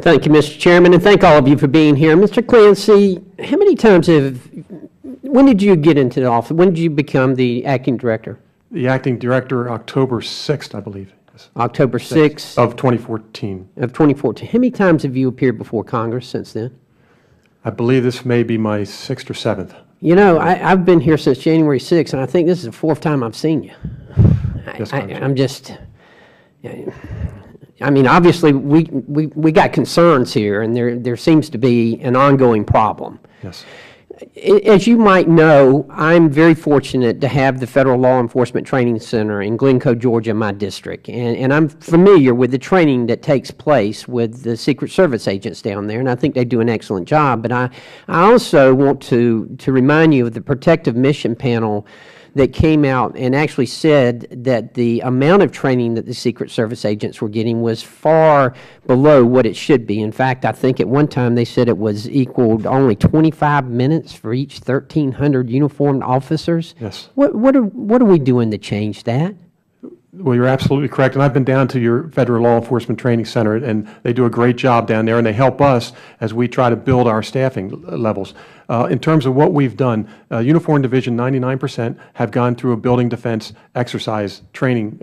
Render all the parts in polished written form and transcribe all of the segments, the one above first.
Thank you, Mr. Chairman, and thank all of you for being here. Mr. Clancy, how many times when did you get into the office? When did you become the acting director? The acting director, October 6th, I believe. Yes. October 6th? Of 2014. Of 2014. How many times have you appeared before Congress since then? I believe this may be my 6th or 7th. You know, I've been here since January 6th, and I think this is the 4th time I've seen you. Yes, I'm just... I mean, obviously, we got concerns here, and there seems to be an ongoing problem. Yes. As you might know, I'm very fortunate to have the Federal Law Enforcement Training Center in Glencoe, Georgia, my district, and I'm familiar with the training that takes place with the Secret Service agents down there, and I think they do an excellent job. But I also want to remind you of the Protective Mission Panel that came out and actually said that the amount of training that the Secret Service agents were getting was far below what it should be. In fact, I think at one time they said it was equaled only 25 minutes for each 1,300 uniformed officers. Yes. What are we doing to change that? Well, you're absolutely correct, and I've been down to your Federal Law Enforcement Training Center, and they do a great job down there, and they help us as we try to build our staffing levels. In terms of what we've done, Uniform Division 99% have gone through a building defense exercise training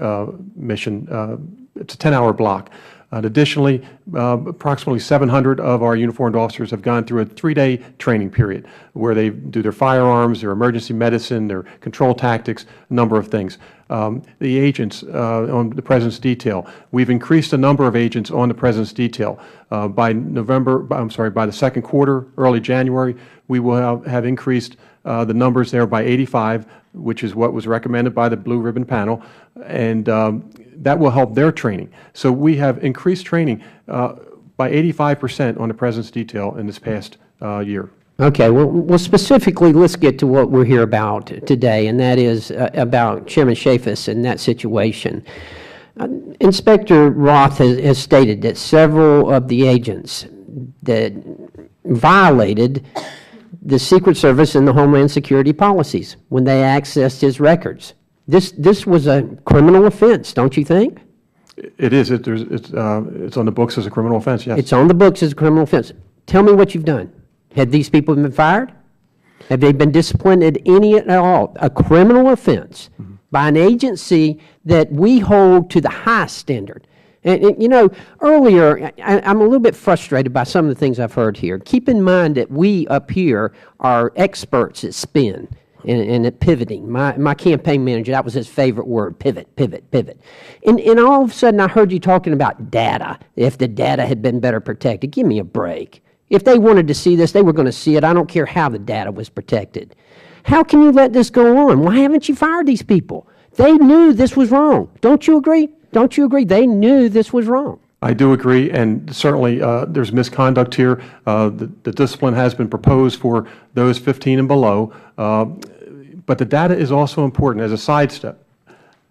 mission. It's a 10-hour block. Additionally, approximately 700 of our uniformed officers have gone through a 3-day training period where they do their firearms, their emergency medicine, their control tactics, a number of things. The agents on the President's detail, we've increased the number of agents on the President's detail. By the second quarter, early January, we will have increased the numbers there by 85, which is what was recommended by the Blue Ribbon Panel, and that will help their training. So we have increased training by 85% on the President's detail in this past year. Okay, well, specifically, let's get to what we're here about today, and that is about Chairman Chaffetz and that situation. Inspector Roth has stated that several of the agents that violated the Secret Service and the Homeland Security policies when they accessed his records. This was a criminal offense, don't you think? It is. It's on the books as a criminal offense, yes. It's on the books as a criminal offense. Tell me what you've done. Have these people been fired? Have they been disciplined at any at all? A criminal offense by an agency that we hold to the highest standard. And you know, earlier, I'm a little bit frustrated by some of the things I've heard here. Keep in mind that we up here are experts at spin and at pivoting. My campaign manager, that was his favorite word, pivot, pivot, pivot. And all of a sudden, I heard you talking about data, if the data had been better protected. Give me a break. If they wanted to see this, they were going to see it. I don't care how the data was protected. How can you let this go on? Why haven't you fired these people? They knew this was wrong. Don't you agree? Don't you agree? They knew this was wrong. I do agree, and certainly there's misconduct here. The discipline has been proposed for those 15 and below, but the data is also important as a sidestep.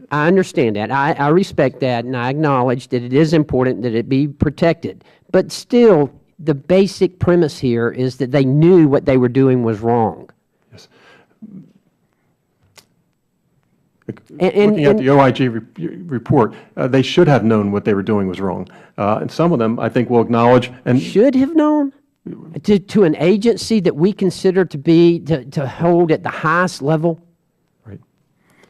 I understand that. I respect that, and I acknowledge that it is important that it be protected. But still, the basic premise here is that they knew what they were doing was wrong. Yes. Looking at the OIG report, they should have known what they were doing was wrong. And some of them, I think, will acknowledge. And should have known? To an agency that we consider to be, to hold at the highest level? Right.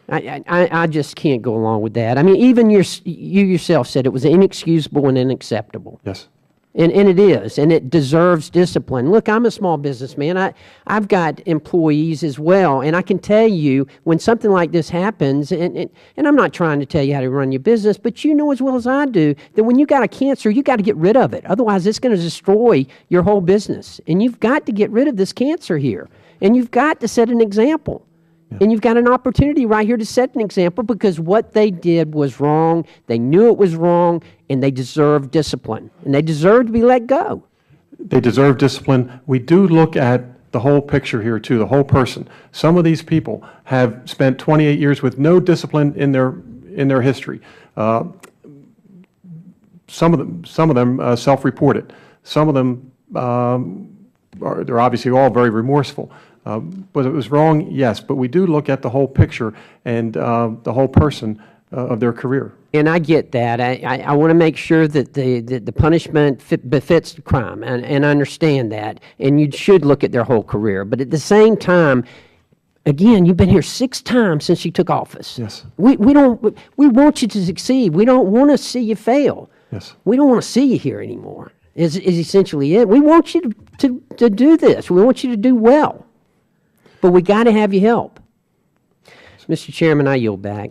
I just can't go along with that. I mean, even you yourself said it was inexcusable and unacceptable. Yes. And it is, and it deserves discipline. Look, I'm a small businessman. I've got employees as well, and I can tell you when something like this happens, and I'm not trying to tell you how to run your business, but you know as well as I do that when you got a cancer, you got to get rid of it. Otherwise, it's going to destroy your whole business. And you've got to get rid of this cancer here, and you've got to set an example. Yeah. And you've got an opportunity right here to set an example because what they did was wrong. They knew it was wrong, and they deserve discipline. And they deserve to be let go. They deserve discipline. We do look at the whole picture here, too, the whole person. Some of these people have spent 28 years with no discipline in their history. Some of them self-reported. Some of them, they're obviously all very remorseful. But it was wrong, yes, but we do look at the whole picture and the whole person of their career. And I get that. I want to make sure that the punishment befits the crime, and I understand that. And you should look at their whole career. But at the same time, again, you've been here 6 times since you took office. Yes. We want you to succeed. We don't want to see you fail. Yes. We don't want to see you here anymore, is essentially it. We want you to do this. We want you to do well. But we got to have your help. Mr. Chairman, I yield back.